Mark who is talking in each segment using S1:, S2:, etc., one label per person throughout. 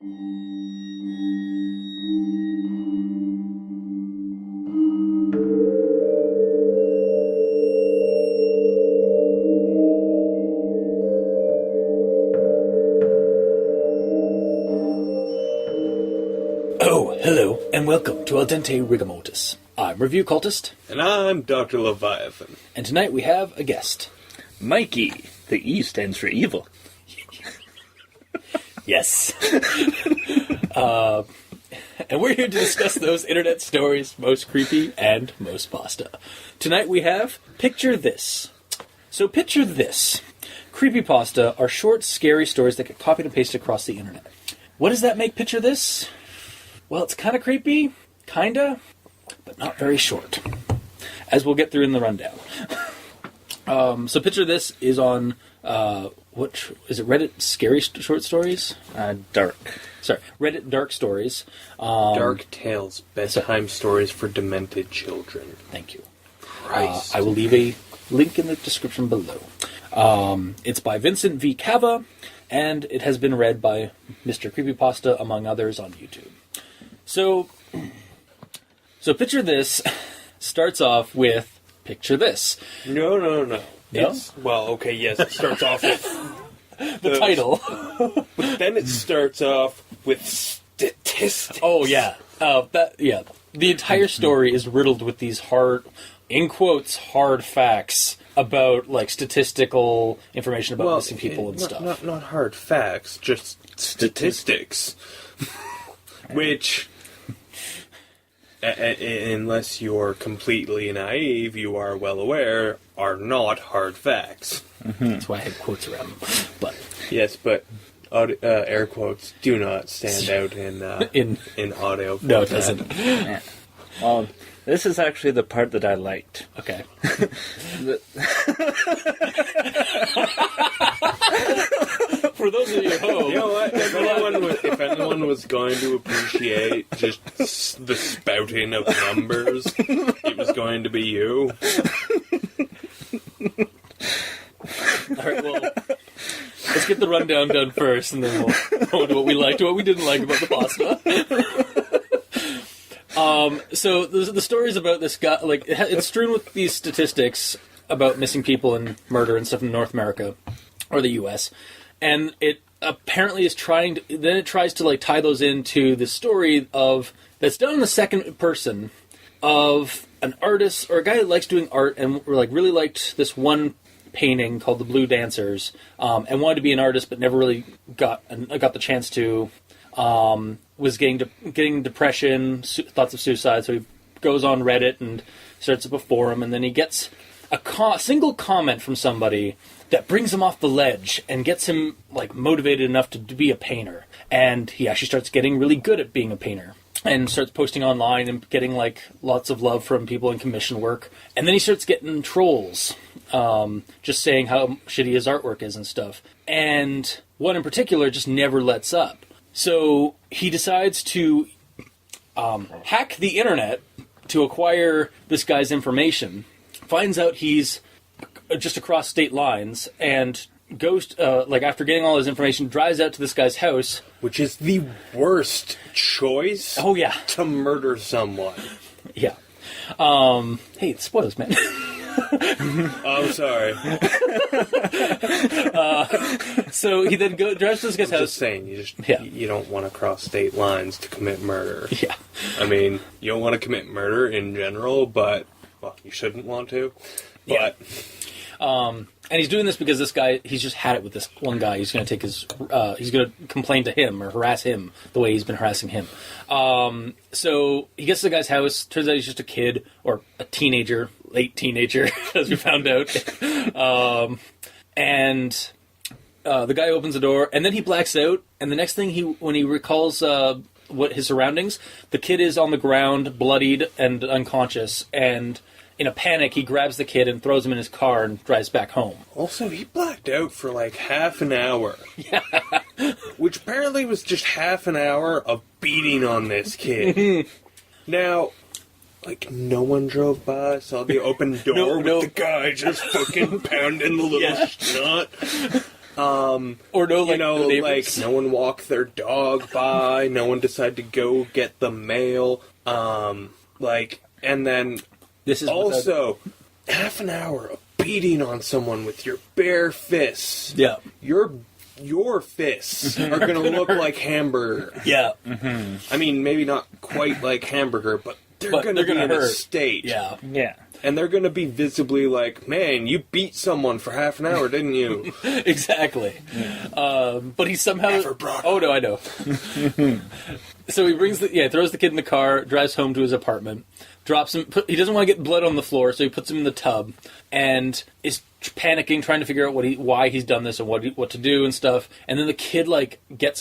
S1: Oh, hello, and welcome to Dente Rigamortis. I'm Review Cultist.
S2: And I'm Dr. Leviathan.
S1: And tonight we have a guest.
S3: Mikey. The E stands for evil.
S1: Yes. And we're here to discuss those internet stories most creepy and most pasta. Tonight we have Picture This. So picture this. Creepypasta are short, scary stories that get copied and pasted across the internet. What does that make Picture This? Well, it's kind of creepy, kinda, but not very short, as we'll get through in the rundown. So Picture This is on, what, is it Reddit Scary Short Stories?
S3: Dark.
S1: Sorry, Reddit Dark Stories.
S2: DarkTales, bedtime stories for demented children.
S1: Thank you.
S2: Christ.
S1: I will leave a link in the description below. It's by Vincent V Cava, and it has been read by MrCreepyPasta, among others, on YouTube. So Picture This starts off with Picture This.
S2: No.
S1: No?
S2: Well, okay, yes, it starts off with
S1: The title.
S2: But then it starts off with statistics.
S1: Oh, yeah. The entire story is riddled with these hard, in quotes, hard facts about, like, statistical information about missing people and stuff.
S2: Not hard facts, just statistics. Which, unless you're completely naive, you are well aware, are not hard facts.
S1: Mm-hmm. That's why I had quotes around them. But
S2: yes, but air quotes do not stand out in audio format.
S1: No, it doesn't.
S3: Yeah. Well, this is actually the part that I liked.
S1: Okay. For those of you at home,
S2: You know what? If anyone was going to appreciate just the spouting of numbers, it was going to be you.
S1: all right, well, let's get the rundown done first, and then we'll go into what we liked and what we didn't like about the pasta. So the story is about this guy, like, it's strewn with these statistics about missing people and murder and stuff in North America, or the U.S., and it apparently is tries to, like, tie those into the story that's done in the second person of an artist, or a guy that likes doing art, and really liked this one painting called The Blue Dancers, and wanted to be an artist, but never really got the chance to. Was getting depression, thoughts of suicide, so he goes on Reddit and starts up a forum, and then he gets a single comment from somebody that brings him off the ledge and gets him, like, motivated enough to be a painter. And he actually starts getting really good at being a painter and starts posting online and getting, like, lots of love from people in commission work. And then he starts getting trolls, just saying how shitty his artwork is and stuff. And one in particular just never lets up. So he decides to hack the internet to acquire this guy's information, finds out he's just across state lines, and goes, after getting all his information, drives out to this guy's house.
S2: Which is the worst choice to murder someone.
S1: Yeah. Hey, spoilers, man.
S2: Oh, sorry.
S1: So he then drives to this guy's house.
S2: Just saying, you don't want to cross state lines to commit murder.
S1: Yeah.
S2: I mean, you don't want to commit murder in general, but, well, you shouldn't want to. But...
S1: And he's doing this because this guy, he's just had it with this one guy. He's going to take he's going to complain to him or harass him the way he's been harassing him. So he gets to the guy's house. Turns out he's just a kid, or a teenager, late teenager, as we found out. And the guy opens the door, and then he blacks out. And the next thing when he recalls what his surroundings, the kid is on the ground, bloodied and unconscious, and in a panic, he grabs the kid and throws him in his car and drives back home.
S2: Also, he blacked out for like half an hour. Yeah. Which apparently was just half an hour of beating on this kid. Now, like, no one drove by, saw the open door with the guy just fucking pounding the little snot.
S1: Or no, like,
S2: no
S1: the neighbors.
S2: no one walked their dog by, no one decided to go get the mail, and then
S1: This is
S2: also half an hour of beating on someone with your bare fists.
S1: Yeah.
S2: Your fists are going to look like hamburger.
S1: Yeah.
S2: I mean, maybe not quite like hamburger, but they're going to be in a state.
S1: Yeah.
S3: Yeah.
S2: And they're going to be visibly like, man, you beat someone for half an hour, didn't you?
S1: Exactly. But he somehow...
S2: Never brought
S1: Oh, no, I know. So he throws the kid in the car, drives home to his apartment, drops him... He doesn't want to get blood on the floor, so he puts him in the tub, and is panicking, trying to figure out why he's done this and what to do and stuff. And then the kid,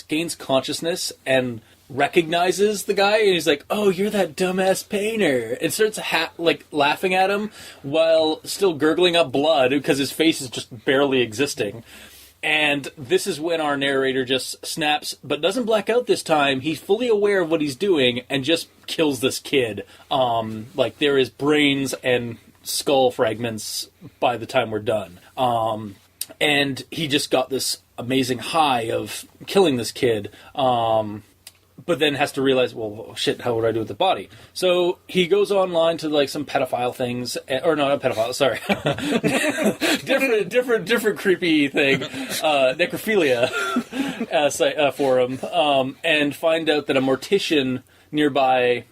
S1: gains consciousness and recognizes the guy, and he's like, "Oh, you're that dumbass painter," and starts laughing at him while still gurgling up blood because his face is just barely existing. And this is when our narrator just snaps, but doesn't black out this time. He's fully aware of what he's doing and just kills this kid. There is brains and skull fragments by the time we're done. And he just got this amazing high of killing this kid. But then has to realize, well, shit, how would I do with the body? So he goes online to some pedophile things, or no, not pedophile, sorry, different creepy thing, necrophilia forum, and find out that a mortician nearby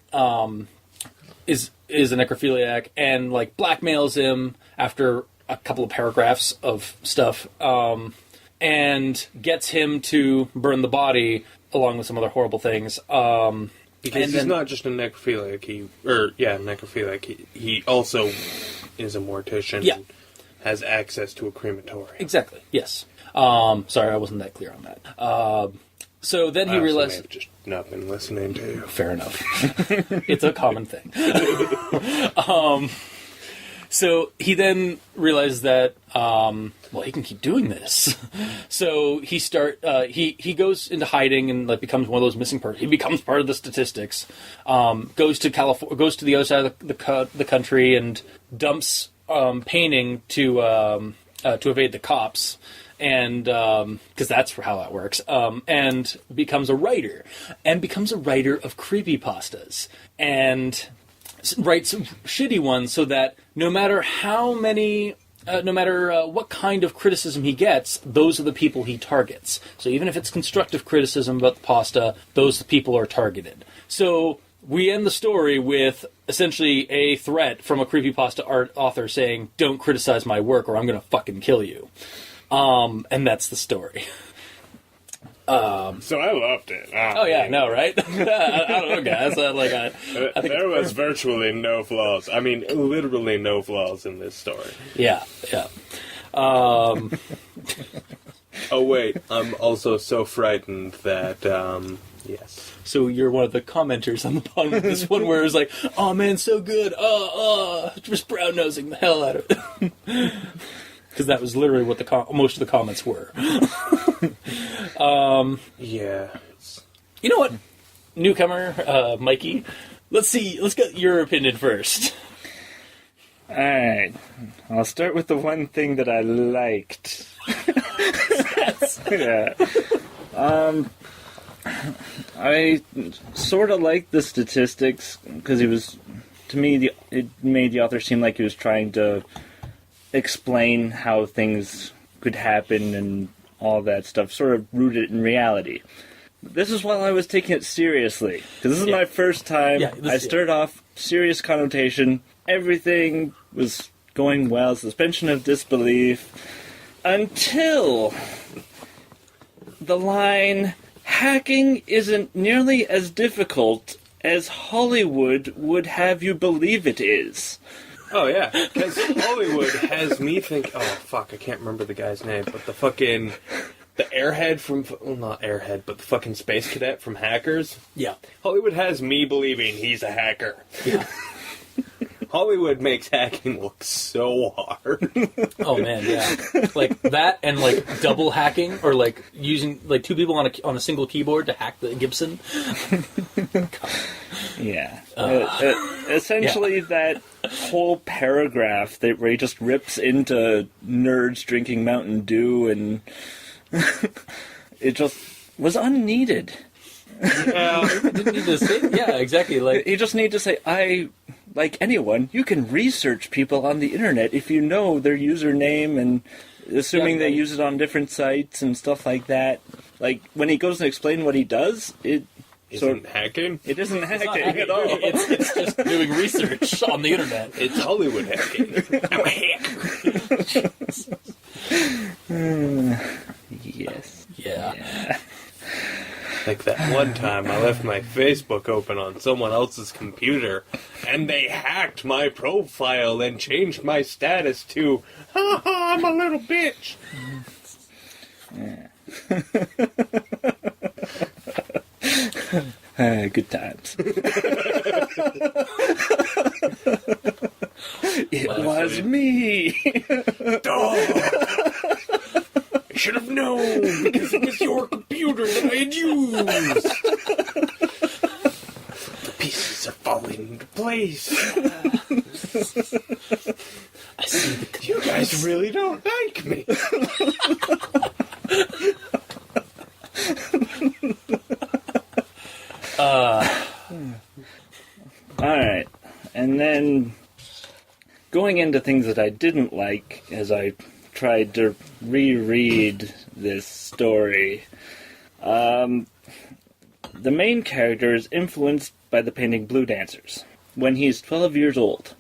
S1: is a necrophiliac, and blackmails him after a couple of paragraphs of stuff, and gets him to burn the body along with some other horrible things.
S2: Because he's not just a necrophiliac, necrophiliac. He also is a mortician and has access to a crematorium.
S1: Exactly, yes. Sorry, I wasn't that clear on that. So then he realized...
S2: I may have just not been listening to you.
S1: Fair enough. It's a common thing. So he then realized that, he can keep doing this. So he goes into hiding and becomes one of those missing persons. He becomes part of the statistics. Goes to the other side of the country and dumps painting to evade the cops, and because that's how that works. And becomes a writer, of creepypastas, and writes shitty ones so that no matter what kind of criticism he gets, those are the people he targets. So even if it's constructive criticism about the pasta, those people are targeted. So we end the story with essentially a threat from a creepypasta author saying, "Don't criticize my work or I'm going to fucking kill you." And that's the story.
S2: So I loved it.
S1: I know, right? I don't know, guys. I think
S2: there was virtually no flaws. I mean, literally no flaws in this story.
S1: Yeah.
S2: Oh, wait. I'm also so frightened that, yes.
S1: So you're one of the commenters on the bottom of this one where it's like, "Oh, man, so good. Just brown-nosing the hell out of it." Because that was literally what most of the comments were.
S2: Yeah.
S1: You know what? Newcomer, Mikey, let's get your opinion first.
S3: Alright. I'll start with the one thing that I liked. Yeah. I sort of liked the statistics, because it made the author seem like he was trying to explain how things could happen and all that stuff, sort of rooted in reality. This is while I was taking it seriously, because this is my first time. I started off serious connotation. Everything was going well, suspension of disbelief, until the line, "Hacking isn't nearly as difficult as Hollywood would have you believe it is."
S2: Oh, yeah, because Hollywood has me think... Oh, fuck, I can't remember the guy's name, but the airhead from... Well, not airhead, but the fucking space cadet from Hackers.
S1: Yeah.
S2: Hollywood has me believing he's a hacker.
S1: Yeah.
S2: Hollywood makes hacking look so hard.
S1: Oh, man, yeah. Like that and, double hacking, or, using, two people on a single keyboard to hack the Gibson.
S3: Yeah. Essentially, that whole paragraph where he just rips into nerds drinking Mountain Dew and It just was unneeded.
S1: Didn't need to say, yeah, exactly. Like
S3: You just need to say, like anyone, you can research people on the internet if you know their username and assuming they use it on different sites and stuff like that. Like, when he goes and explains what he does, it
S2: Isn't hacking?
S3: It isn't
S1: it's not
S3: hacking at all.
S1: It's just doing research on the internet.
S2: It's Hollywood hacking. I'm a hacker.
S3: Yes.
S1: Yeah.
S2: Like that one time I left my Facebook open on someone else's computer, and they hacked my profile and changed my status to, ha ha, I'm a little bitch.
S3: Good times. It was me.
S2: I should have known, because it was your computer that I had used. The pieces are falling into place.
S1: I see the
S2: You guys really don't like me.
S3: Alright. And then going into things that I didn't like as I tried to reread this story. The main character is influenced by the painting Blue Dancers when he's 12 years old.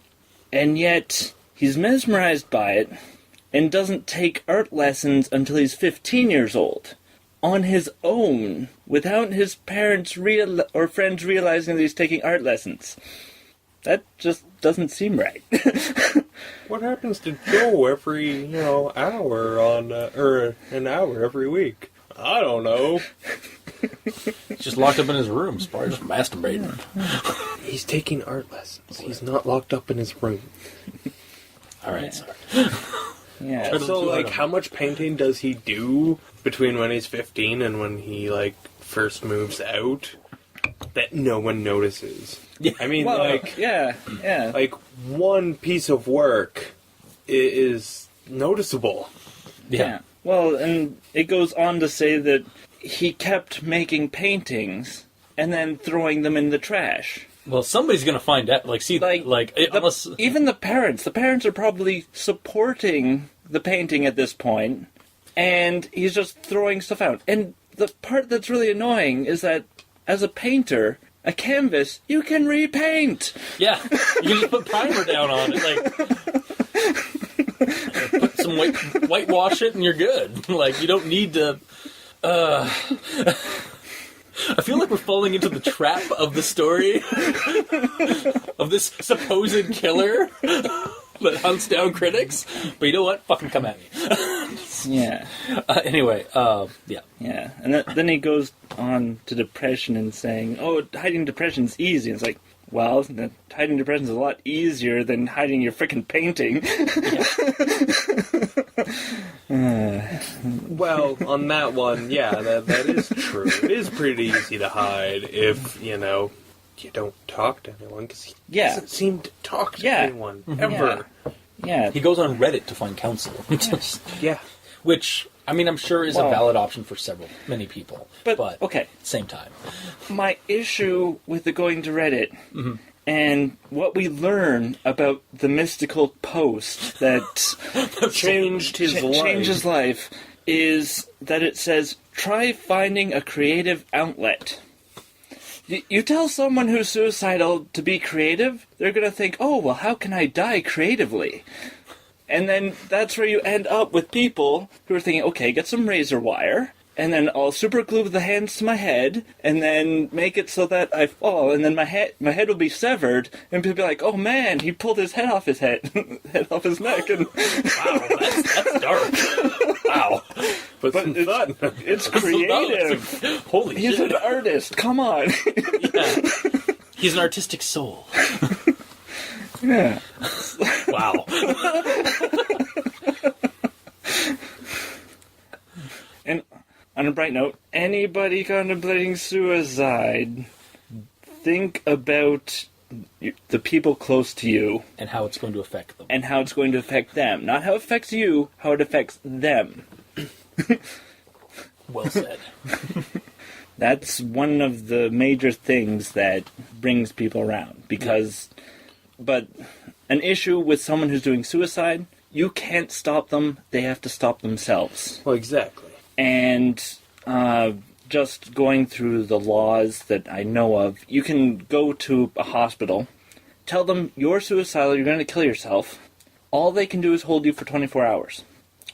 S3: And yet, he's mesmerized by it and doesn't take art lessons until he's 15 years old. On his own, without his parents or friends realizing that he's taking art lessons. That just doesn't seem right.
S2: What happens to Joe every, hour on, or an hour every week? I don't know.
S1: He's just locked up in his room, probably just masturbating.
S2: He's taking art lessons. He's not locked up in his room.
S1: Alright, sorry.
S3: Yeah.
S2: So, like, how much painting does he do between when he's 15 and when he, like, first moves out that no one notices?
S1: Yeah.
S2: I mean,
S3: Well,
S2: like,
S3: yeah.
S2: like, one piece of work is noticeable.
S3: Yeah. Well, and it goes on to say that he kept making paintings and then throwing them in the trash.
S1: Well, somebody's gonna find out. Unless
S3: Even the parents are probably supporting the painting at this point, and he's just throwing stuff out. And the part that's really annoying is that as a painter, a canvas, you can repaint.
S1: yeah, you can just put primer down on it, put some whitewash it, and you're good. Like, you don't need to. I feel like we're falling into the trap of the story of this supposed killer that hunts down critics. But you know what? Fucking come at me.
S3: Yeah.
S1: Anyway, yeah.
S3: Yeah. And then he goes on to depression and saying, oh, hiding depression's easy. And it's like, well, hiding depression's a lot easier than hiding your frickin' painting.
S2: Well, on that one, yeah, that is true. It is pretty easy to hide if, you don't talk to anyone, because he doesn't seem to talk to anyone, ever.
S3: Yeah.
S1: He goes on Reddit to find counsel.
S2: Yeah.
S1: Which, I mean, I'm sure is a valid option for many people. But
S3: okay.
S1: Same time.
S3: My issue with the going to Reddit and what we learn about the mystical post that
S2: Changed his
S3: life is that it says, try finding a creative outlet. You tell someone who's suicidal to be creative, they're going to think, oh, well, how can I die creatively? And then that's where you end up with people who are thinking, okay, get some razor wire, and then I'll super glue the hands to my head, and then make it so that I fall, and then my head will be severed, and people be like, oh man, he pulled his head off his head off his neck, and
S1: Wow, that's dark. Wow.
S2: But
S3: it's creative.
S1: Holy
S3: He's
S1: shit.
S3: an artist. Come on.
S1: Yeah. He's an artistic soul.
S3: Yeah.
S1: Wow.
S3: And on a bright note, anybody contemplating suicide, think about the people close to you
S1: And how it's going to affect them.
S3: and how it's going to affect them. Not how it affects you, how it affects them.
S1: Well said.
S3: That's one of the major things that brings people around. But an issue with someone who's doing suicide, you can't stop them. They have to stop themselves.
S2: Well, exactly.
S3: And just going through the laws that I know of, you can go to a hospital, tell them you're suicidal, you're going to kill yourself. All they can do is hold you for 24 hours.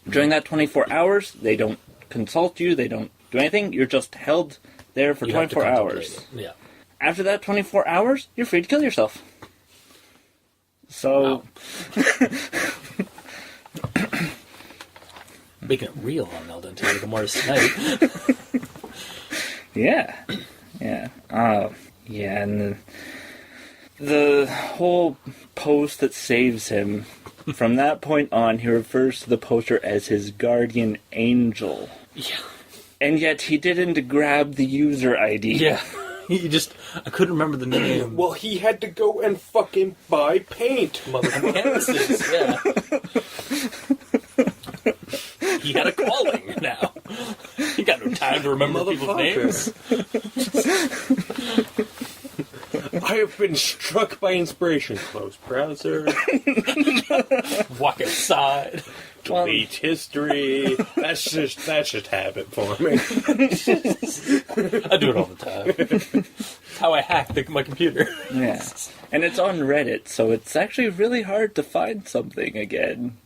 S3: During that 24 hours, they don't consult you, they don't do anything. You're just held there for 24 hours.
S1: Yeah.
S3: After that 24 hours, you're free to kill yourself. So...
S1: Wow. Making it real on Dente Rigamortis tonight.
S3: Yeah. And the whole post that saves him, from that point on, he refers to the poster as his guardian angel.
S1: Yeah.
S3: And yet he didn't grab the user ID.
S1: Yeah. I couldn't remember the name.
S2: Well, he had to go and fucking buy paint, motherfucker.
S1: Canvases, yeah. He had a calling now. He got no time to remember people's names.
S2: I have been struck by inspiration. Close browser.
S1: Walk outside.
S2: Delete history. That's just habit for me.
S1: I do it all the time. It's how I hack my computer.
S3: Yeah. And it's on Reddit, so it's actually really hard to find something again.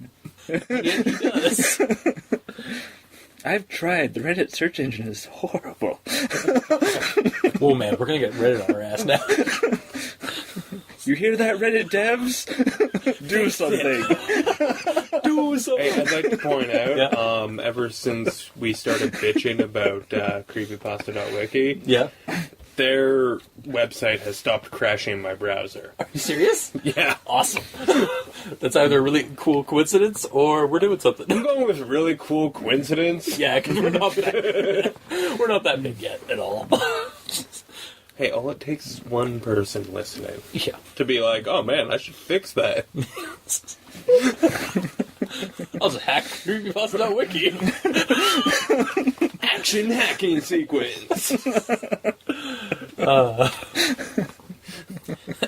S1: Yeah, he does.
S3: I've tried. The Reddit search engine is horrible.
S1: Whoa, man, we're gonna get Reddit on our ass now.
S3: You hear that, Reddit devs? Do something.
S1: Do something.
S2: Hey, I'd like to point out, ever since we started bitching about creepypasta.wiki,
S1: Yeah.
S2: their website has stopped crashing my browser.
S1: Are you serious?
S2: Yeah.
S1: Awesome. That's either a really cool coincidence or we're doing something.
S2: I'm going with really cool coincidence.
S1: Yeah, because we're not that big yet at all.
S2: Hey, all it takes is one person listening
S1: Yeah.
S2: to be like, oh man, I should fix that.
S1: I'll just hack creepypasta.wiki.
S2: Action hacking sequence.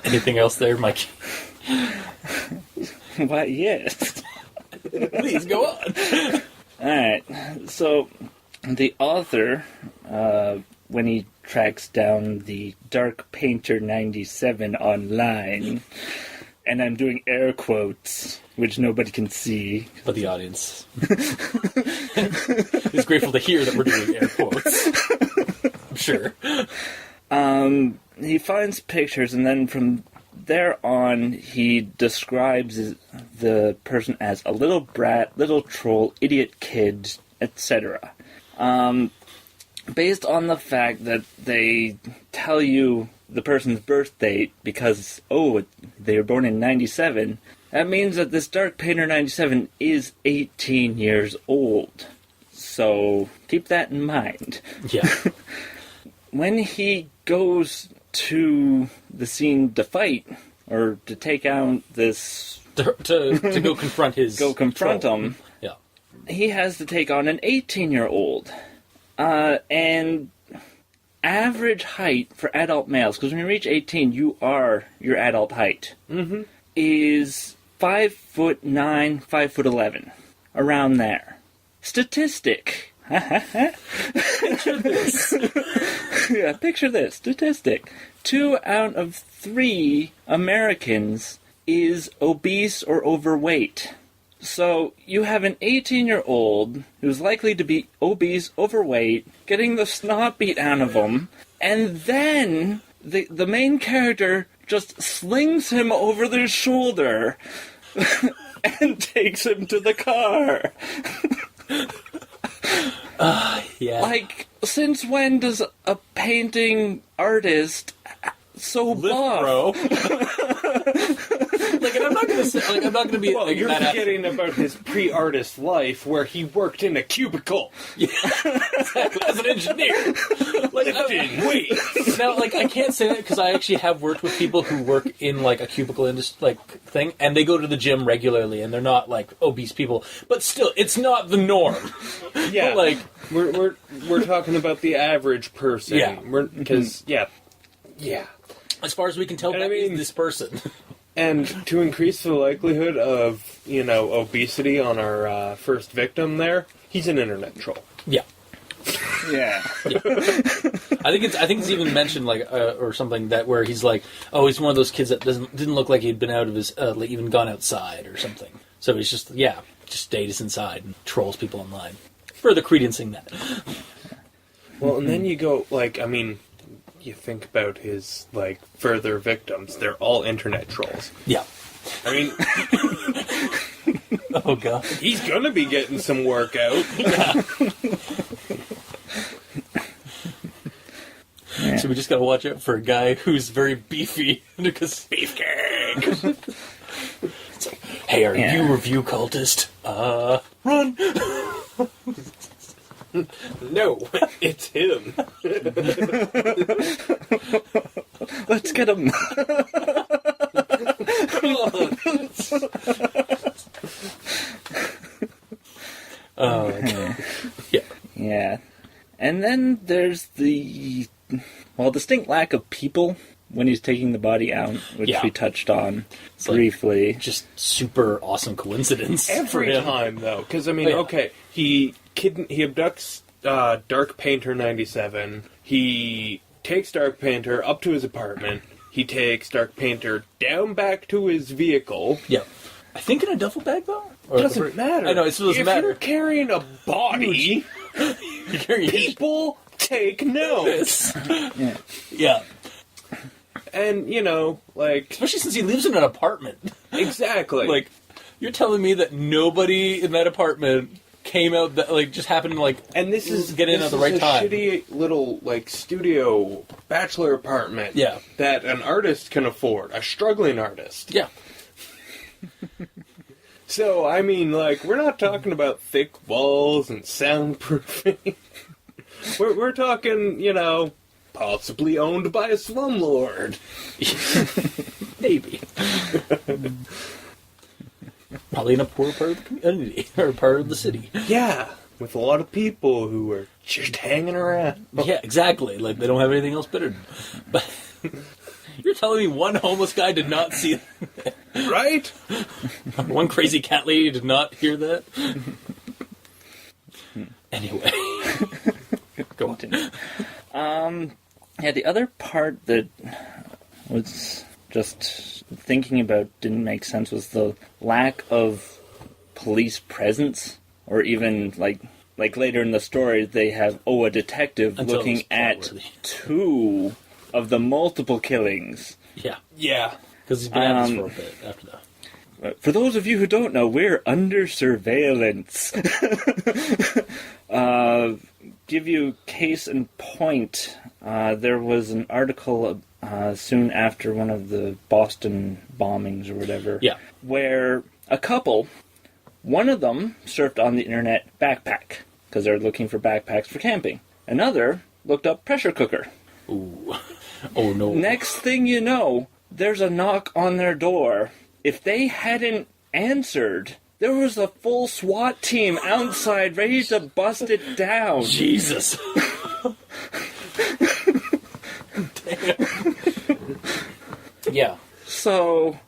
S1: Anything else there, Mike?
S3: Why, yes.
S1: Please go on.
S3: Alright, so the author, when he tracks down the Dark Painter 97 online, and I'm doing air quotes, which nobody can see.
S1: But the audience is grateful to hear that we're doing air quotes. I'm sure.
S3: He finds pictures, and then from there on, he describes the person as a little brat, little troll, idiot kid, etc. Based on the fact that they tell you the person's birth date because, they were born in 97, that means that this Dark Painter 97 is 18 years old. So, keep that in mind.
S1: Yeah.
S3: When he goes to the scene to fight, or to take out this...
S1: To go confront his...
S3: Go confront
S1: troll.
S3: him.
S1: Yeah.
S3: He has to take on an 18-year-old. And average height for adult males, because when you reach 18, you are your adult height, is 5'9", 5'11", around there. Statistic.
S1: Picture this.
S3: Yeah, picture this. Statistic. 2 out of 3 Americans is obese or overweight. So, you have an 18-year-old who's likely to be obese, overweight, getting the snot beat out of him, and then the main character just slings him over their shoulder and takes him to the car.
S1: Yeah.
S3: Like, since when does a painting artist so
S1: Lift,
S3: buff
S1: bro. Like, and I'm not gonna say, like, I'm not gonna be.
S2: Well,
S1: like,
S2: you're
S1: that
S2: forgetting about his pre-artist life where he worked in a cubicle.
S1: exactly, as an engineer.
S2: Lifting weights.
S1: Now, like, I can't say that because I actually have worked with people who work in, like, a cubicle industry, like, thing, and they go to the gym regularly, and they're not, like, obese people. But still, it's not the norm.
S2: Yeah,
S1: like,
S2: we're talking about the average person.
S1: Yeah.
S2: Because yeah.
S1: as far as we can tell,
S2: And
S1: that
S2: I mean-
S1: is this person.
S2: And to increase the likelihood of, obesity on our first victim there, he's an internet troll.
S1: Yeah.
S3: Yeah.
S1: I think it's even mentioned, like, or something that where he's like, oh, he's one of those kids that didn't look like he'd been out of his, like, even gone outside or something. So he's just stayed inside and trolls people online. Further credencing that.
S2: Well, and then you go, you think about his, further victims. They're all internet trolls.
S1: Yeah.
S2: I mean,
S1: Oh, God.
S2: he's gonna be getting some work out.
S3: Yeah.
S1: So we just gotta watch out for a guy who's very beefy. Because beefcake! It's like, hey, are you a review cultist? Run!
S2: No, it's him.
S3: Let's get him.
S1: Oh, okay. Yeah.
S3: Yeah. And then there's the distinct lack of people when he's taking the body out, which we touched on briefly.
S1: Just super awesome coincidence. for
S2: Every
S1: him.
S2: time, though. Because,
S1: yeah.
S2: okay, he abducts Dark Painter 97. He takes Dark Painter up to his apartment. He takes Dark Painter down back to his vehicle.
S1: Yeah. I think in a duffel bag, though? Or
S2: Doesn't matter.
S1: I know, it still doesn't
S2: if
S1: matter.
S2: you're carrying a body,
S1: You're carrying
S2: people take notice.
S3: Yeah.
S1: Yeah.
S2: And,
S1: Especially since he lives in an apartment.
S2: exactly.
S1: Like, you're telling me that nobody in that apartment came out that, just happened to,
S2: and this is
S1: get in at the right time.
S2: Shitty little studio bachelor apartment.
S1: Yeah.
S2: That an artist can afford, a struggling artist.
S1: Yeah.
S2: So we're not talking about thick walls and soundproofing. we're talking, possibly owned by a slumlord.
S1: Maybe. Probably in a poor part of the community, or part of the city.
S2: Yeah, with a lot of people who are just hanging around.
S1: Yeah, exactly. Like, they don't have anything else better. But you're telling me one homeless guy did not see that?
S2: Right?
S1: One crazy cat lady did not hear that? Anyway. Go on.
S3: Yeah, the other part that was just thinking about didn't make sense was the lack of police presence, or even like later in the story they have a detective
S1: Until
S3: looking at
S1: plot-worthy.
S3: 2 of the multiple killings.
S1: Yeah.
S2: Yeah.
S1: Because he's been at this for a bit after that.
S3: For those of you who don't know, we're under surveillance. Give you case in point. There was an article soon after one of the Boston bombings or whatever.
S1: Yeah.
S3: Where a couple, one of them surfed on the internet backpack because they're looking for backpacks for camping. Another looked up pressure cooker.
S1: Ooh. Oh, no.
S3: Next thing you know, there's a knock on their door. If they hadn't answered, there was a full SWAT team outside ready to bust it down.
S1: Jesus. Damn. Yeah.
S3: So,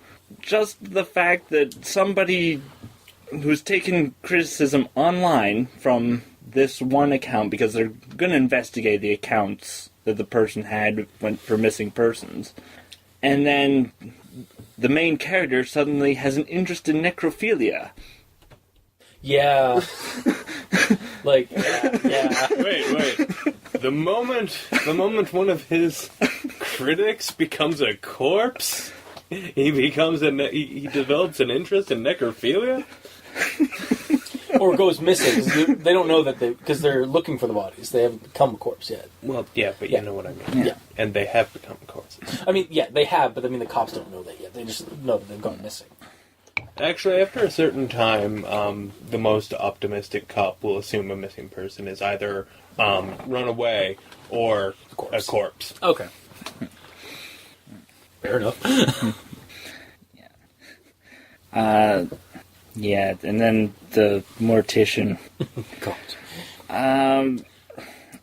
S3: just the fact that somebody who's taken criticism online from this one account, because they're going to investigate the accounts that the person had went for missing persons, and then the main character suddenly has an interest in necrophilia.
S1: Yeah. Yeah.
S2: Wait. The moment one of his critics becomes a corpse, he develops an interest in necrophilia?
S1: Or goes missing, because they don't know that because they're looking for the bodies. They haven't become a corpse yet.
S2: Well, yeah, but
S1: Yeah.
S2: you know what I mean.
S1: Yeah.
S2: And they have become a corpse.
S1: I mean, yeah, they have, but I mean, the cops don't know that yet. They just know that they've gone missing.
S2: Actually, after a certain time, the most optimistic cop will assume a missing person is either run away or a corpse.
S1: Okay. Fair enough.
S3: Yeah, and then the mortician.
S1: God.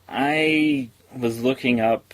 S3: I was looking up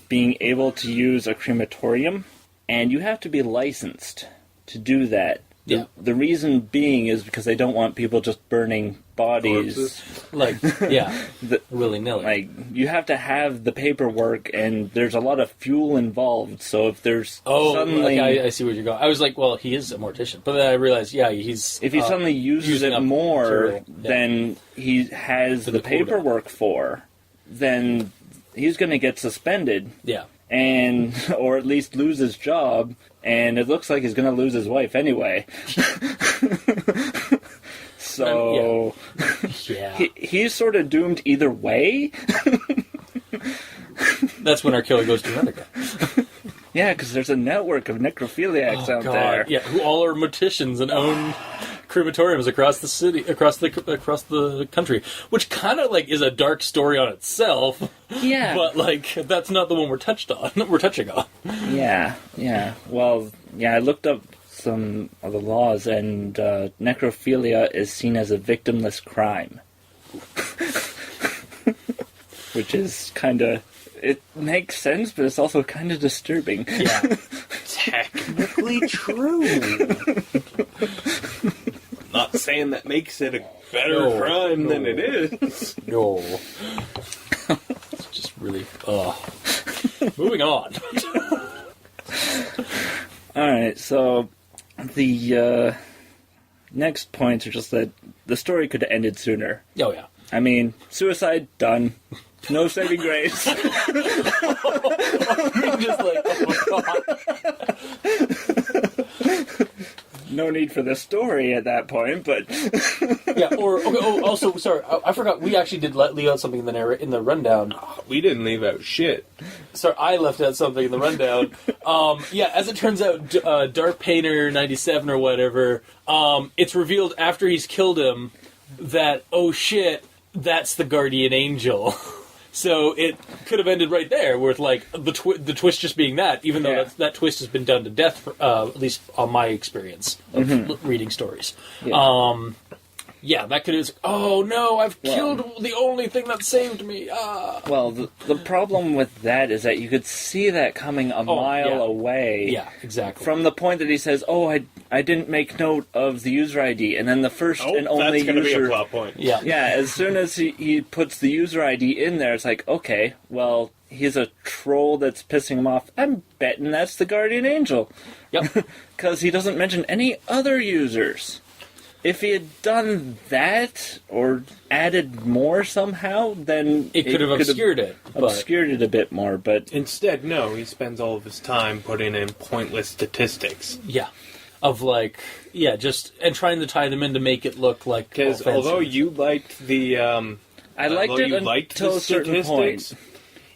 S3: being able to use a crematorium, and you have to be licensed to do that.
S1: Yeah.
S3: The reason being is because they don't want people just burning bodies.
S2: Corpses.
S1: Like, yeah, willy-nilly.
S3: Like, you have to have the paperwork, and there's a lot of fuel involved, so if there's suddenly...
S1: I see where you're going. I was like, well, he is a mortician. But then I realized, yeah, he's...
S3: If he suddenly uses
S1: using
S3: it
S1: up
S3: more
S1: material,
S3: than he has the
S1: the quota.
S3: paperwork for, then he's going to get suspended.
S1: Yeah.
S3: And or at least lose his job, and it looks like he's going to lose his wife anyway. So
S1: Yeah.
S3: he's sort of doomed either way.
S1: That's when our killer goes to another guy.
S3: Yeah, because there's a network of necrophiliacs out there.
S1: Yeah, who all are morticians and own crematoriums across the city, across the country, which kind of like is a dark story on itself.
S3: Yeah,
S1: But like that's not the one we're touching on.
S3: yeah. Well, yeah, I looked up some of the laws, and necrophilia is seen as a victimless crime. Which is kind of... It makes sense, but it's also kind of disturbing.
S1: Yeah.
S2: Technically true. Not saying that makes it a better crime than it is.
S1: No. It's just really... Moving on.
S3: Alright, so the next points are just that the story could have ended sooner.
S1: Oh, yeah.
S3: I mean, suicide, done. No saving grace.
S1: Just like, oh my God.
S3: No need for the story at that point, but...
S1: Yeah, or... Okay, also, sorry, I forgot, we actually did leave out something in the rundown.
S2: We didn't leave out shit.
S1: Sorry, I left out something in the rundown. Yeah, as it turns out, Dark Painter 97 or whatever, it's revealed after he's killed him that, oh shit, that's the guardian angel. So it could have ended right there, with like the twist just being that, even though that twist has been done to death, for, at least on my experience of reading stories.
S3: Yeah.
S1: Yeah, that could have... Oh, no, I've killed the only thing that saved me.
S3: Well, the problem with that is that you could see that coming a mile away.
S1: Yeah, exactly.
S3: From the point that he says, oh, I didn't make note of the user ID, and then the first and only
S2: that's going to be
S3: user...
S2: a plot point.
S1: Yeah.
S3: Yeah, as soon as he puts the user ID in there, it's like, okay, well, he's a troll that's pissing him off. I'm betting that's the guardian angel.
S1: Yep.
S3: Because he doesn't mention any other users. If he had done that, or added more somehow, then...
S1: It could have obscured it.
S3: Obscured it a bit more, but...
S2: Instead, no, he spends all of his time putting in pointless statistics.
S1: Yeah. Of like... Yeah, just... And trying to tie them in to make it look like...
S2: Because although you liked the...
S3: I liked it until a certain point.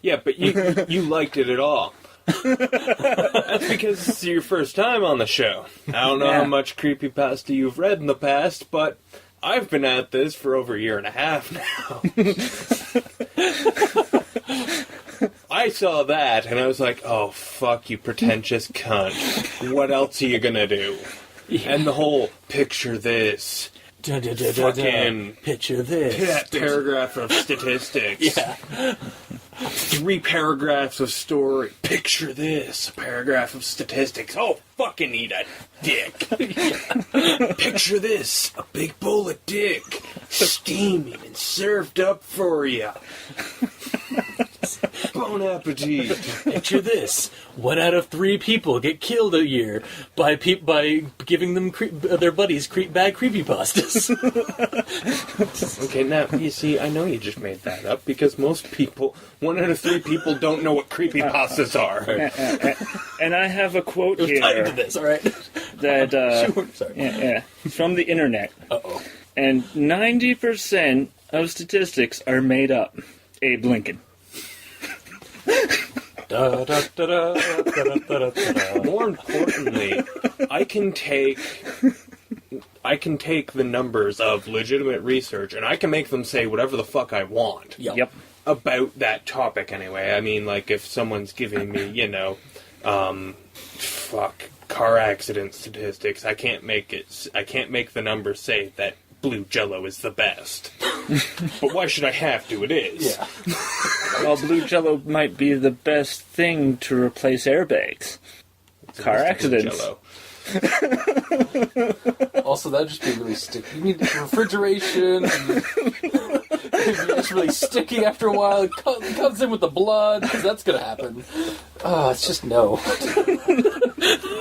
S2: Yeah, but you liked it at all. That's because it's your first time on the show. I don't know how much creepypasta you've read in the past, but I've been at this for over a year and a half now. I saw that, and I was like, oh, fuck you, pretentious cunt. What else are you gonna do? Yeah. And the whole, picture this. Fucking
S1: picture this.
S2: Paragraph of statistics.
S1: Yeah.
S2: 3 paragraphs of story. Picture this. A paragraph of statistics. Oh, fucking eat a dick. Picture this. A big bowl of dick. Steaming and served up for you. Bon appetit.
S1: Picture this. 1 out of 3 people get killed a year by giving them their buddies bad creepypastas.
S2: Okay, now, you see, I know you just made that up, because most people, 1 out of 3 people don't know what creepypastas are.
S3: And I have a quote here.
S1: Tied to this, all right?
S3: That,
S1: Sure, sorry.
S3: Yeah, from the internet.
S1: Uh-oh.
S3: And 90% of statistics are made up. Abe Lincoln.
S2: More importantly, I can take the numbers of legitimate research and I can make them say whatever the fuck I want.
S3: Yep.
S2: About that topic anyway. I mean, like, if someone's giving me, car accident statistics, I can't make the numbers say that blue Jello is the best. But why should I have to? It is.
S1: Yeah.
S3: Well, blue Jello might be the best thing to replace airbags. Car accidents.
S2: Jello.
S1: Also, that'd just be really sticky. You need refrigeration. It'd be just really sticky after a while. It comes in with the blood, because that's going to happen. Oh, it's just no.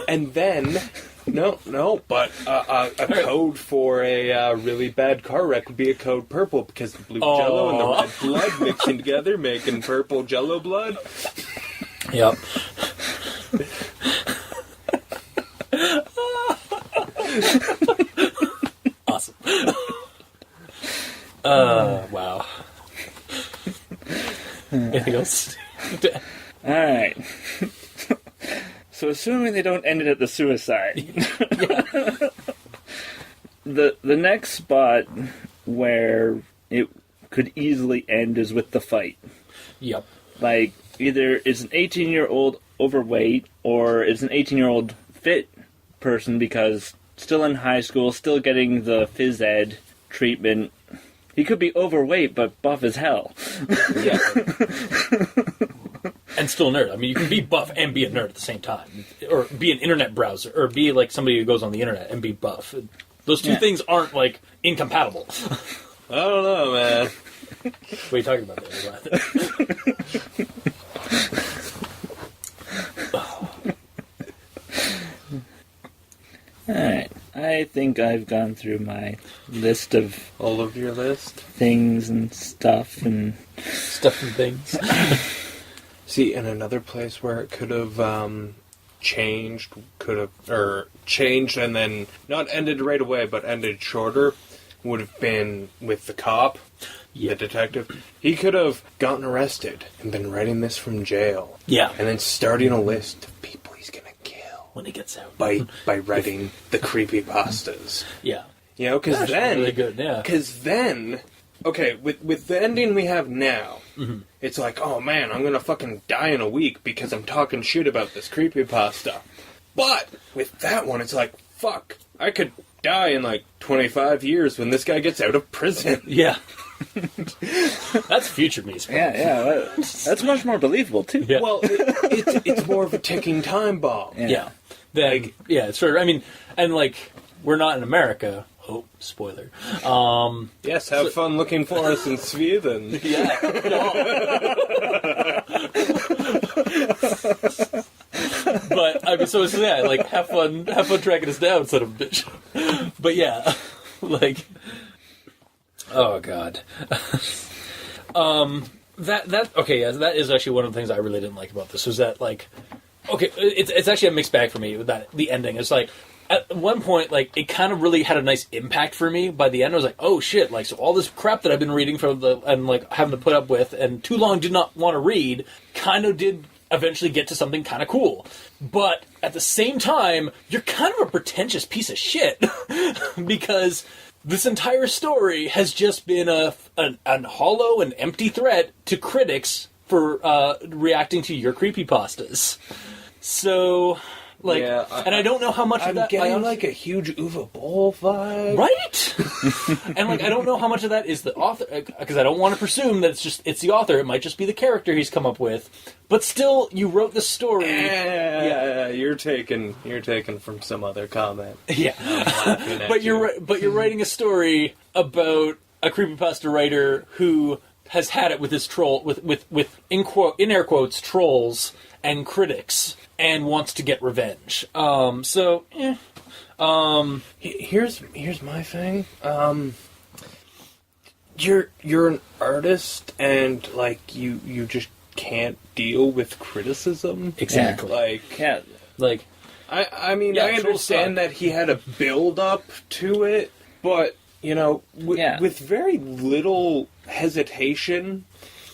S2: And then, but a code for a really bad car wreck would be a code purple, because the blue Jello and the red blood mixing together, making purple Jello blood.
S1: Yep. Awesome. Wow. Anything else?
S3: Alright. So assuming they don't end it at the suicide. The next spot where it could easily end is with the fight.
S1: Yep.
S3: Like, either it's an 18-year-old overweight, or it's an 18-year-old fit person because still in high school, still getting the phys ed treatment. He could be overweight, but buff as hell.
S1: Yeah. And still a nerd. I mean, you can be buff and be a nerd at the same time. Or be an internet browser. Or be like somebody who goes on the internet and be buff. Those two things aren't, like, incompatible.
S2: I don't know, man.
S1: What are you talking about there?
S3: Alright. I think I've gone through my list of
S2: All of your list?
S3: things and stuff and...
S1: Stuff and things.
S2: See, and another place where it could have changed and then not ended right away, but ended shorter, would have been with the cop, the detective. He could have gotten arrested and been writing this from jail.
S1: Yeah.
S2: And then starting a list of people he's going to kill.
S1: When he gets out.
S2: By writing the creepypastas.
S1: Yeah.
S2: You know, because
S1: That's
S2: then...
S1: really good, yeah.
S2: Because then... Okay, with the ending we have now, it's like, oh man, I'm gonna fucking die in a week because I'm talking shit about this creepypasta. But with that one, it's like, fuck, I could die in like 25 years when this guy gets out of prison.
S1: Yeah. That's future me.
S3: Yeah, that's much more believable, too.
S1: Yeah.
S2: Well, it's more of a ticking time bomb.
S1: Yeah. Then, yeah, it's sort of, I mean, and like, we're not in America. Oh, spoiler.
S2: Yes, have fun looking for us in Sweden.
S1: Yeah. But, I mean, so it's, yeah, like, have fun tracking us down, son of a bitch. But yeah, like, oh god. That is actually one of the things I really didn't like about this, was that, like, okay, it's actually a mixed bag for me with that, the ending. It's like, at one point, like, it kind of really had a nice impact for me. By the end, I was like, oh shit, like, so all this crap that I've been reading and like, having to put up with, and too long did not want to read, kind of did eventually get to something kind of cool. But, at the same time, you're kind of a pretentious piece of shit. Because this entire story has just been a hollow and empty threat to critics for reacting to your creepypastas. So... Like, yeah, and I don't know how much of that...
S2: I'm getting, like, a huge Uwe Boll vibe.
S1: Right? And, like, I don't know how much of that is the author... Because I don't want to presume that it's the author. It might just be the character he's come up with. But still, you wrote the story...
S2: Yeah, you're taken from some other comment.
S1: Yeah. But you're writing a story about a creepypasta writer who has had it with his troll... With in air quotes, trolls and critics... and wants to get revenge.
S2: Here's my thing. You're an artist, and like you just can't deal with criticism.
S1: Exactly.
S2: I mean, I understand that he had a build up to it, but you know, with very little hesitation,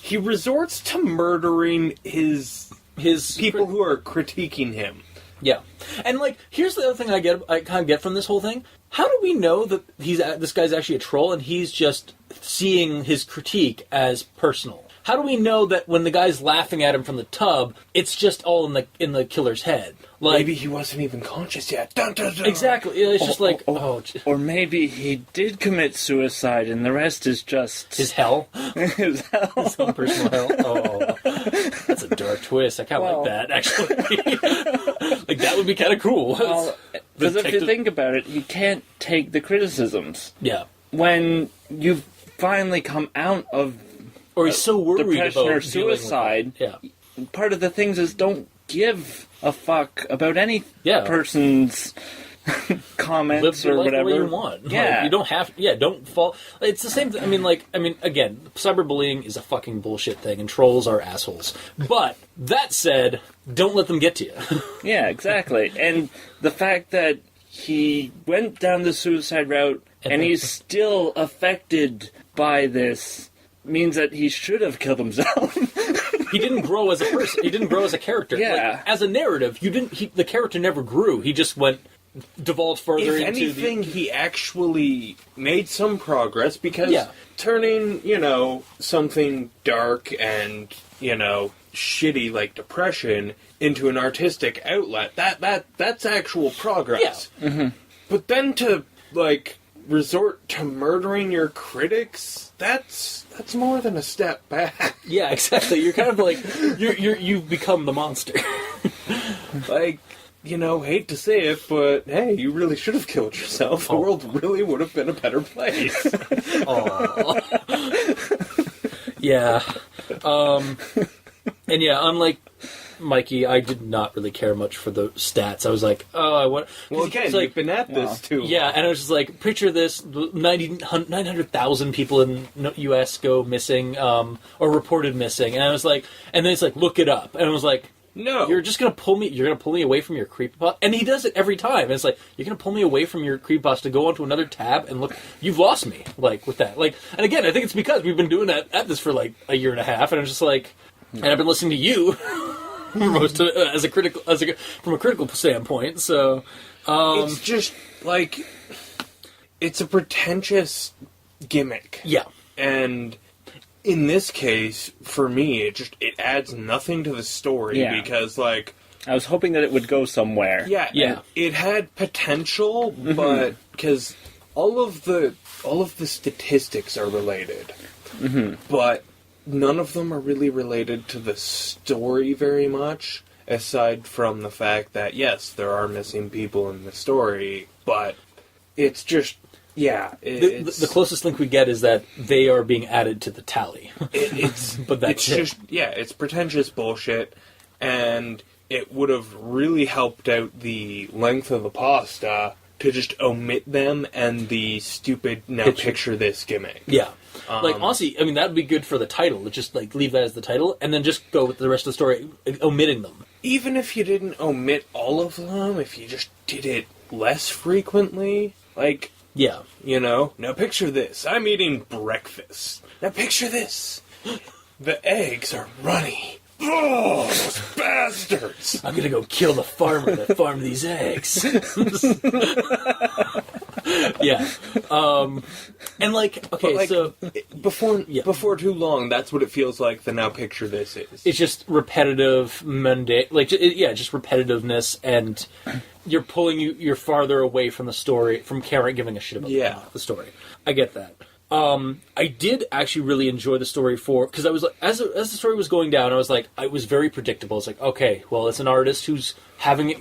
S2: he resorts to murdering his
S1: his
S2: people who are critiquing him.
S1: Yeah, and like, here's the other thing I kind of get from this whole thing. How do we know that this guy's actually a troll and he's just seeing his critique as personal? How do we know that when the guy's laughing at him from the tub, it's just all in the killer's head? Like,
S2: maybe he wasn't even conscious yet. Dun, dun, dun.
S1: Exactly. It's just
S3: or maybe he did commit suicide, and the rest is just
S1: his hell,
S3: his hell,
S1: his own personal hell. Oh, that's a dark twist. I kind of like that, actually. Like, that would be kind of cool.
S3: Because if you think about it, you can't take the criticisms.
S1: Yeah.
S3: When you've finally come out of
S1: or he's so worried
S3: depression
S1: about
S3: or suicide, part of the things is don't give a fuck about any person's comments or whatever.
S1: Live the way you want.
S3: Yeah.
S1: Like, you don't have to, don't fall. It's the same thing. I mean, again, cyberbullying is a fucking bullshit thing, and trolls are assholes. But, that said, don't let them get to you.
S3: Yeah, exactly. And the fact that he went down the suicide route, and he's still affected by this, means that he should have killed himself.
S1: He didn't grow as a person. He didn't grow as a character.
S3: Yeah.
S1: Like, as a narrative, the character never grew. He just devolved further
S2: into anything, he actually made some progress, because turning, something dark and, shitty like depression into an artistic outlet, that's actual progress.
S1: Yeah. Mm-hmm.
S2: But then to, resort to murdering your critics, that's more than a step back.
S1: Yeah, exactly. You're kind of like, you've become the monster.
S2: Hate to say it, but hey, you really should have killed yourself. The world really would have been a better place.
S1: Yeah. And yeah, unlike Mikey, I did not really care much for the stats. I was like, I want...
S2: Well, again, you've been at this too.
S1: Yeah, and I was just like, picture this, 900,000 people in U.S. go missing, or reported missing, and I was like, and then it's like, look it up, and I was like,
S2: no,
S1: you're gonna pull me away from your creepypasta, and he does it every time. And it's like, you're gonna pull me away from your creepypasta to go onto another tab and look. You've lost me, with that. And again, I think it's because we've been doing that at this for a year and a half, and I'm just like, and I've been listening to you from a critical standpoint. So
S2: it's just it's a pretentious gimmick.
S1: Yeah,
S2: and in this case, for me, it adds nothing to the story because, I
S3: was hoping that it would go somewhere.
S2: Yeah. It had potential, but because all of the statistics are related, but none of them are really related to the story very much, aside from the fact that yes, there are missing people in the story, but it's just. Yeah,
S1: the closest link we get is that they are being added to the tally. But that's
S2: it's pretentious bullshit, and it would have really helped out the length of the pasta to just omit them and the stupid picture this gimmick.
S1: Yeah. Honestly, I mean, that would be good for the title. Just, leave that as the title, and then just go with the rest of the story, omitting them.
S2: Even if you didn't omit all of them, if you just did it less frequently,
S1: yeah.
S2: Now picture this. I'm eating breakfast. Now picture this. The eggs are runny. Oh, those bastards!
S1: I'm gonna go kill the farmer that farmed these eggs. Yeah. And okay, so
S2: before too long, that's what it feels like. The now picture this is.
S1: It's just repetitive, mundane, just repetitiveness, and you're farther away from the story, from giving a shit about the story. I get that. I did actually really enjoy the story because I was as the story was going down, I was like, it was very predictable. It's like, okay, well, it's an artist who's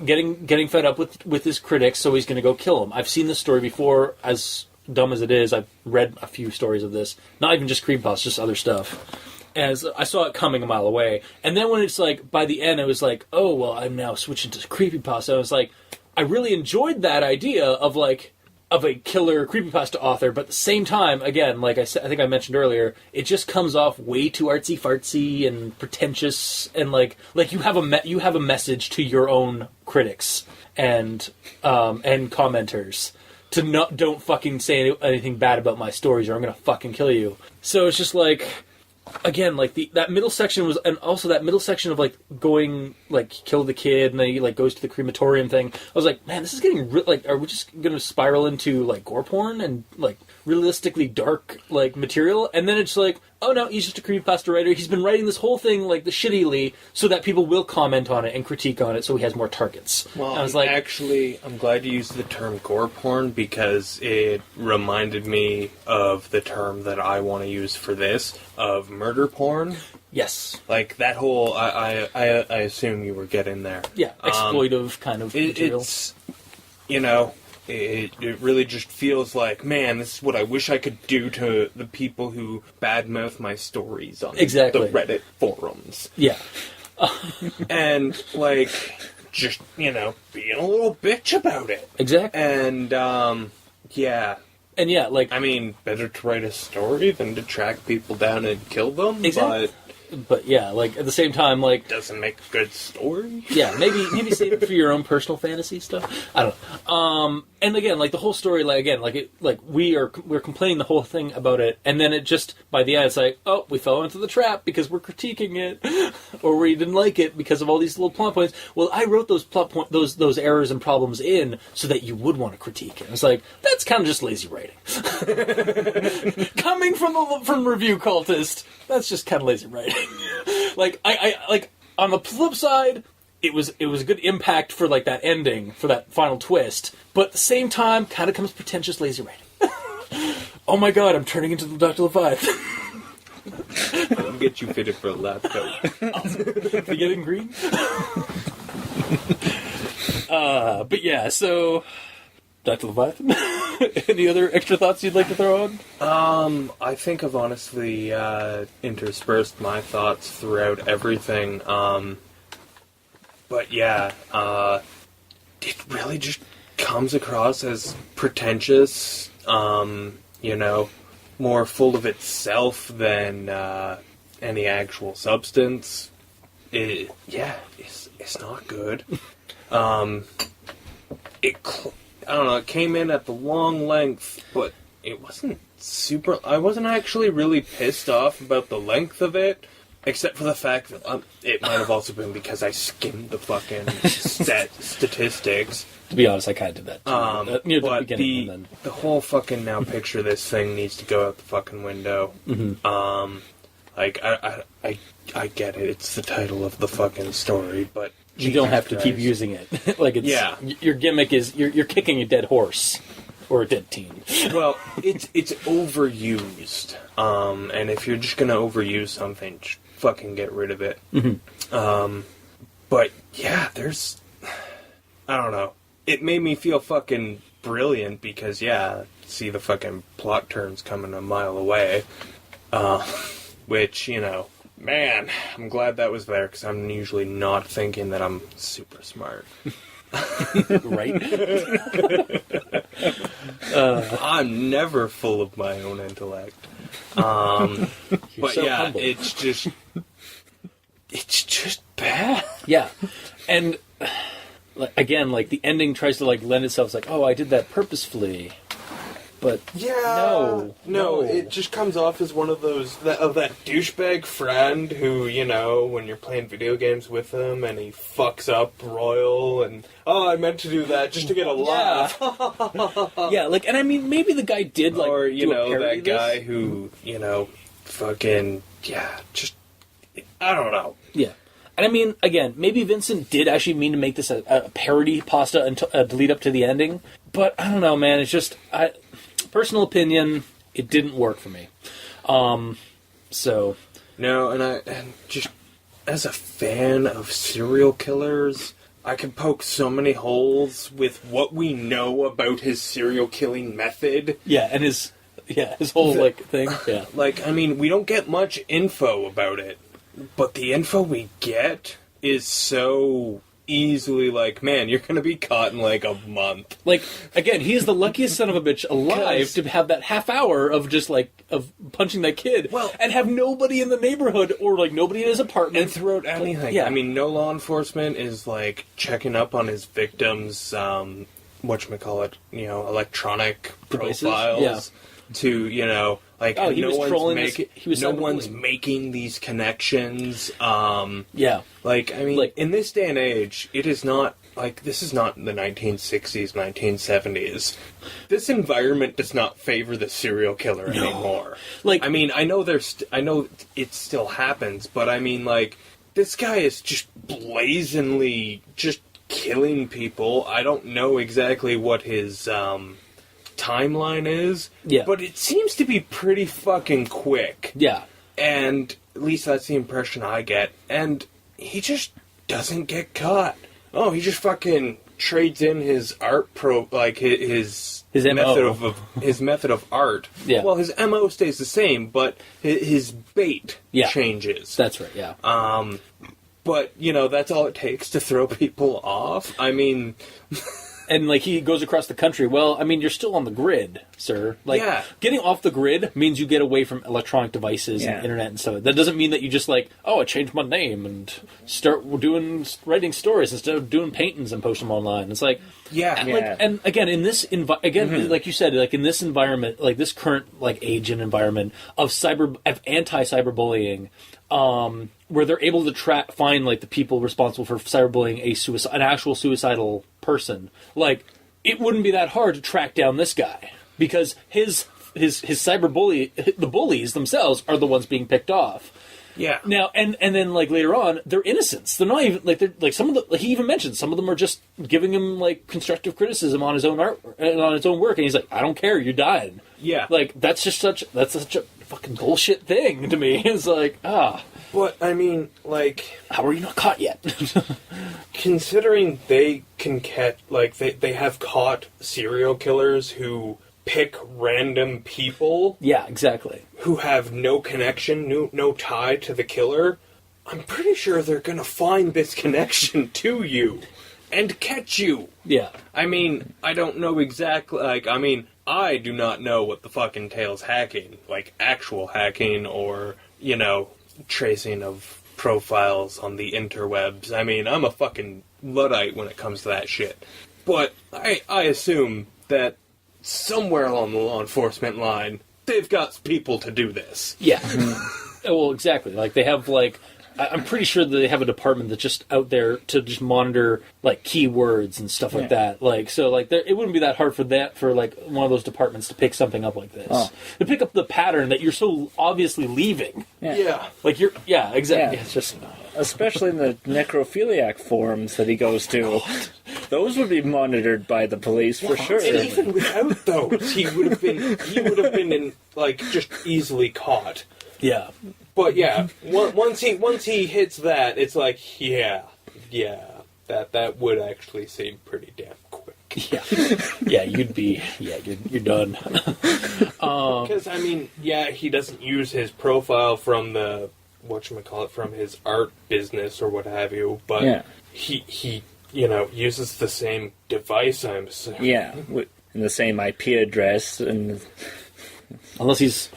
S1: getting fed up with his critics, so he's going to go kill him. I've seen this story before, as dumb as it is. I've read a few stories of this, not even just creepypasta, just other stuff. As I saw it coming a mile away, and then when it's by the end, it was like, oh well, I'm now switching to creepypasta. I was like, I really enjoyed that idea of a killer creepypasta author, but at the same time, again, like I said, I think I mentioned earlier, it just comes off way too artsy fartsy and pretentious, and like you have a message to your own critics and commenters to don't fucking say anything bad about my stories, or I'm gonna fucking kill you. So it's just again, like that middle section was, and also that middle section of like going like kill the kid and then he like goes to the crematorium thing. I was like, man, this is getting like, are we just gonna spiral into like gore porn and like realistically dark like material? And then it's like, oh no, he's just a creepypasta writer. He's been writing this whole thing like the shittily so that people will comment on it and critique on it, so he has more targets.
S2: Well,
S1: I was like,
S2: actually, I'm glad you used the term gore porn because it reminded me of the term that I want to use for this, of murder porn.
S1: yes,
S2: Like, that whole... I assume you were getting there.
S1: yeah, exploitive kind of material.
S2: It's, you know... It really just feels like, man, this is what I wish I could do to the people who badmouth my stories on the Reddit forums.
S1: Yeah.
S2: And, like, just, you know, being a little bitch about it.
S1: Exactly.
S2: And, yeah.
S1: And yeah, like...
S2: I mean, better to write a story than to track people down and kill them.
S1: Exactly. But yeah, like, at the same time, like...
S2: Doesn't make a good story.
S1: Yeah, maybe save it for your own personal fantasy stuff. I don't know. And again, like, the whole story, like, again, like, we're complaining the whole thing about it, and then it just, by the end, it's like, oh, we fell into the trap because we're critiquing it, or we didn't like it because of all these little plot points. Well, I wrote those those errors and problems in so that you would want to critique it. It's like, that's kind of just lazy writing. Coming from review cultist, that's just kind of lazy writing. Like, I like, on the flip side, it was a good impact for like that ending, for that final twist, but at the same time, kind of comes pretentious lazy writing. Oh my god, I'm turning into the Dr. Leviathan.
S2: I'll get you fitted for a lab coat.
S1: The getting green? But yeah, so... Dr. Leviathan? Any other extra thoughts you'd like to throw on?
S2: I think I've honestly interspersed my thoughts throughout everything. But yeah, it really just comes across as pretentious, you know, more full of itself than any actual substance. It's not good. I don't know, it came in at the long length, but it wasn't super... I wasn't actually really pissed off about the length of it, except for the fact that it might have also been because I skimmed the fucking statistics.
S1: To be honest, I kind of did that too. Near the
S2: but
S1: beginning. And then...
S2: the whole fucking now picture this thing needs to go out the fucking window.
S1: Mm-hmm.
S2: Like, I get it, it's the title of the fucking story, but...
S1: You don't have to keep using it. Like, it's...
S2: Yeah.
S1: Your gimmick is, you're kicking a dead horse. Or a dead teen.
S2: Well, it's overused. And if you're just gonna overuse something, just fucking get rid of it.
S1: Mm-hmm.
S2: But, yeah, there's... I don't know. It made me feel fucking brilliant because, yeah, see the fucking plot turns coming a mile away. Which, you know... Man, I'm glad that was there, because I'm usually not thinking that I'm super smart.
S1: Right?
S2: I'm never full of my own intellect. But
S1: so
S2: yeah,
S1: humble.
S2: it's just bad.
S1: Yeah. And, like, again, like, the ending tries to, like, lend itself, it's like, oh, I did that purposefully. But
S2: no, it just comes off as one of those that douchebag friend who, you know, when you're playing video games with him and he fucks up royal and I meant to do that just to get a laugh.
S1: Yeah, like, and I mean, maybe the guy did like,
S2: or you know,
S1: this.
S2: that guy who, you know, fucking just I don't know.
S1: Yeah. And I mean, again, maybe Vincent did actually mean to make this a parody pasta to lead up to the ending, but I don't know, man. It's just personal opinion, it didn't work for me. So
S2: no, and just as a fan of serial killers, I can poke so many holes with what we know about his serial killing method.
S1: Yeah, and his whole like thing. Yeah,
S2: like I mean, we don't get much info about it, but the info we get is so easily like, man, you're gonna be caught in like a month.
S1: Like, again, he is the luckiest son of a bitch alive to have that half hour of just like of punching that kid, and have nobody in the neighborhood or like nobody in his apartment
S2: and throughout anything.
S1: Yeah.
S2: I mean, no law enforcement is like checking up on his victims. Whatchamacallit, you know, electronic
S1: devices?
S2: profiles to, you know, Like,
S1: he was trolling
S2: no one's making these connections.
S1: Yeah.
S2: Like, I mean, in this day and age, it is not, like, this is not the 1960s, 1970s. This environment does not favor the serial killer anymore. Like, I mean, I know it still happens, but I mean, like, this guy is just blazingly just killing people. I don't know exactly what his, timeline is, but it seems to be pretty fucking quick.
S1: Yeah.
S2: And at least that's the impression I get. And he just doesn't get caught. Oh, he just fucking trades in his art his method of art.
S1: Yeah.
S2: Well, his MO stays the same, but his bait changes.
S1: That's right, yeah.
S2: But, you know, that's all it takes to throw people off. I mean...
S1: And, like, he goes across the country. Well, I mean, you're still on the grid, sir. Like, getting off the grid means you get away from electronic devices and internet and stuff. That doesn't mean that you just, like, I changed my name and start writing stories instead of doing paintings and post them online. It's like... And again, in this... like you said, like, in this environment, like, this current, like, age and environment of anti-cyberbullying... where they're able to find like the people responsible for cyberbullying an actual suicidal person. Like, it wouldn't be that hard to track down this guy because his the bullies themselves are the ones being picked off.
S2: Yeah.
S1: Now and then like later on, they're innocents. They're not even they're like some of the. Like, he even mentioned some of them are just giving him like constructive criticism on his own art and on his own work, and he's like, I don't care, you're dying. Yeah. Like that's such a fucking bullshit thing to me. It's like
S2: But, I mean, like...
S1: How are you not caught yet?
S2: Considering they can catch... Like, they have caught serial killers who pick random people...
S1: Yeah, exactly.
S2: ...who have no connection, no tie to the killer, I'm pretty sure they're gonna find this connection to you and catch you.
S1: Yeah.
S2: I mean, I don't know exactly... Like, I mean, I do not know what the fuck entails hacking. Like, actual hacking or, you know... tracing of profiles on the interwebs. I mean, I'm a fucking Luddite when it comes to that shit. But I assume that somewhere along the law enforcement line, they've got people to do this.
S1: Yeah. Well, exactly. Like, they have, like... I'm pretty sure that they have a department that's just out there to just monitor, like, keywords and stuff like that. Like, so, like, it wouldn't be that hard for like, one of those departments to pick something up like this. Oh. To pick up the pattern that you're so obviously leaving.
S2: Yeah.
S1: Like, exactly.
S3: Yeah. It's just... Especially in the necrophiliac forums that he goes to. Those would be monitored by the police for sure.
S2: And even without those, he would have been in, like, just easily caught.
S1: Yeah.
S2: But yeah, once he hits that, it's like, that would actually seem pretty damn quick.
S1: Yeah, you're done.
S2: Because I mean, he doesn't use his profile from the from his art business or what have you, but he uses the same device. I'm assuming.
S3: Yeah, and the same IP address and.
S1: Unless he's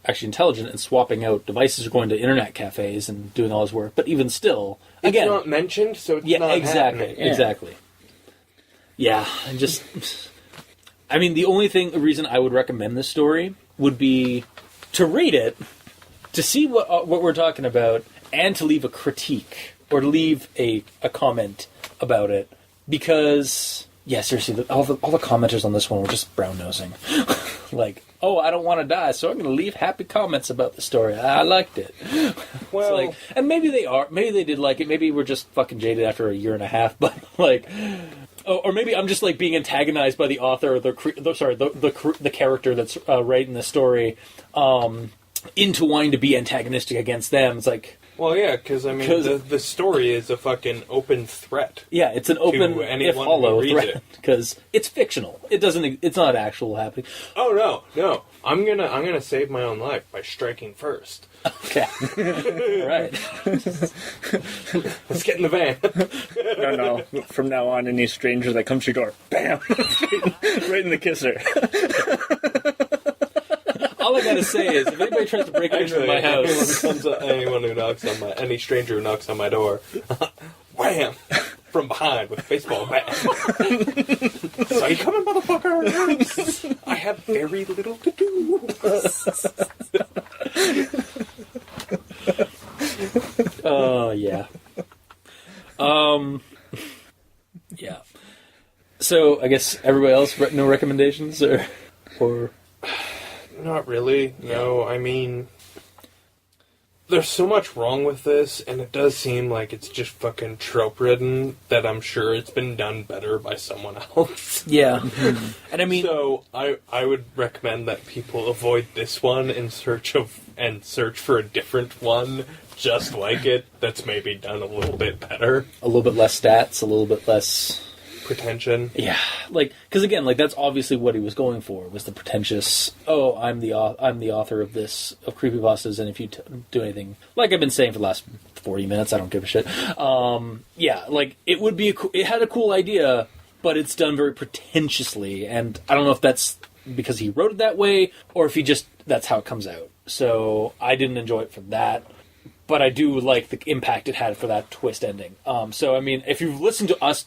S1: actually intelligent and swapping out devices or going to internet cafes and doing all his work. But even still, again,
S2: it's not mentioned, so it's not happening.
S1: Exactly. Yeah, and just, I mean, the reason I would recommend this story would be to read it, to see what we're talking about, and to leave a critique or to leave a comment about it, because. Yeah, seriously, all the commenters on this one were just brown-nosing. Like, I don't want to die, so I'm going to leave happy comments about the story. I liked it.
S2: Well...
S1: Like, and maybe they did like it. Maybe we're just fucking jaded after a year and a half, but, like... or maybe I'm just, like, being antagonized by the author, or the character that's writing the story, into wanting to be antagonistic against them. It's like...
S2: Well, yeah, because, I mean, the story is a fucking open threat.
S1: Yeah, it's an open, if hollow threat, because it's fictional. It's not actual happening.
S2: Oh, no. I'm gonna save my own life by striking first.
S1: Okay. All right.
S2: Let's get in the van.
S3: No. From now on, any stranger that comes to your door, bam! right in the kisser.
S1: All I gotta say is, if anybody tries to break into my house,
S2: any stranger who knocks on my door, wham! from behind with a baseball bat. So you coming, motherfucker? I have very little to do.
S1: Oh, yeah. Yeah. So, I guess everybody else, no recommendations, or...
S2: Not really, no. I mean, there's so much wrong with this, and it does seem like it's just fucking trope-ridden, that I'm sure it's been done better by someone else.
S1: Yeah. And I mean...
S2: So, I would recommend that people avoid this one and search for a different one just like it, that's maybe done a little bit better.
S1: A little bit less stats, a little bit less...
S2: pretension.
S1: Yeah, because again, that's obviously what he was going for, was the pretentious, oh, I'm the author of creepypastas, and if you do anything, like I've been saying for the last 40 minutes, I don't give a shit. Yeah, it would be, it had a cool idea, but it's done very pretentiously, and I don't know if that's because he wrote it that way, or if that's how it comes out. So, I didn't enjoy it for that. But I do like the impact it had for that twist ending. So, I mean, if you've listened to us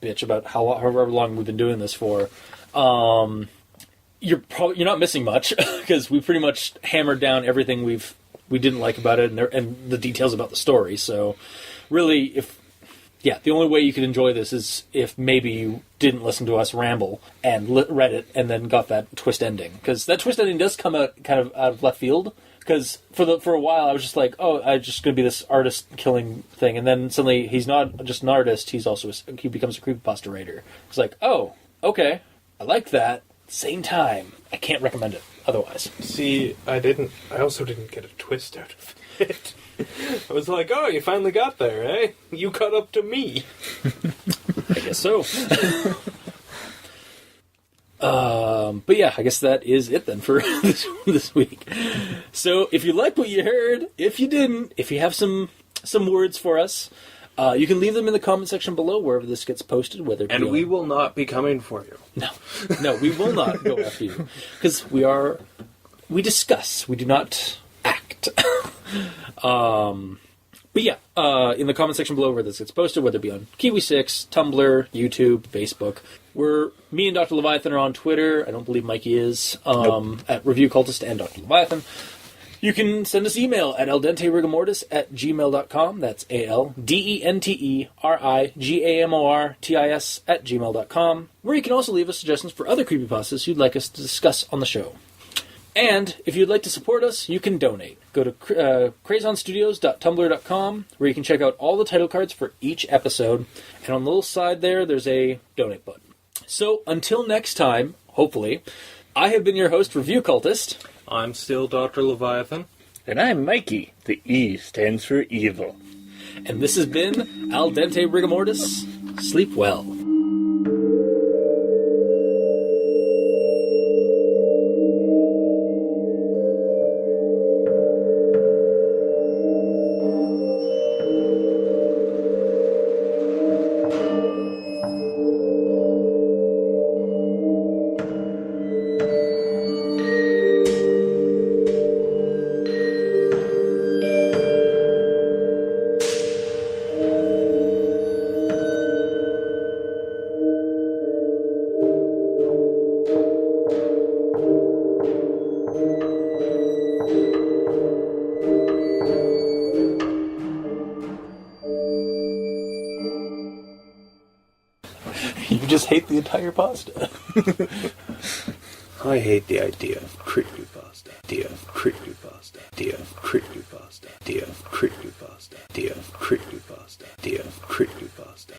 S1: bitch about however long we've been doing this for, you're not missing much, because we pretty much hammered down everything we didn't like about it and the details about the story. So, really, the only way you could enjoy this is if maybe you didn't listen to us ramble and read it and then got that twist ending, because that twist ending does come out kind of out of left field. Because for a while I was just like, oh, I'm just going to be this artist killing thing, and then suddenly he's not just an artist; he becomes a creepypasta writer. It's like, oh, okay, I like that. Same time, I can't recommend it otherwise.
S2: See, I also didn't get a twist out of it. I was like, oh, you finally got there, eh? You caught up to me.
S1: I guess so. But yeah, I guess that is it then for this week. So, if you liked what you heard, if you didn't, if you have some words for us, you can leave them in the comment section below wherever this gets posted.
S2: And we will not be coming for you.
S1: No, we will not go after you, because we discuss, we do not act. But yeah, in the comment section below where this gets posted, whether it be on Kiwi6, Tumblr, YouTube, Facebook. Me and Dr. Leviathan are on Twitter. I don't believe Mikey is.
S2: Nope.
S1: At Review Cultist and Dr. Leviathan. You can send us email at aldenterigamortis@gmail.com. That's ALDENTERIGAMORTIS@gmail.com. Where you can also leave us suggestions for other creepypastas you'd like us to discuss on the show. And if you'd like to support us, you can donate. Go to crazonstudios.tumblr.com, where you can check out all the title cards for each episode. And on the little side there's a donate button. So, until next time, hopefully, I have been your host, Review Cultist.
S2: I'm still Dr. Leviathan.
S3: And I'm Mikey. The E stands for evil.
S1: And this has been Al Dente Rigamortis. Sleep well. You just hate the entire pasta.
S2: I hate the idea of creepy.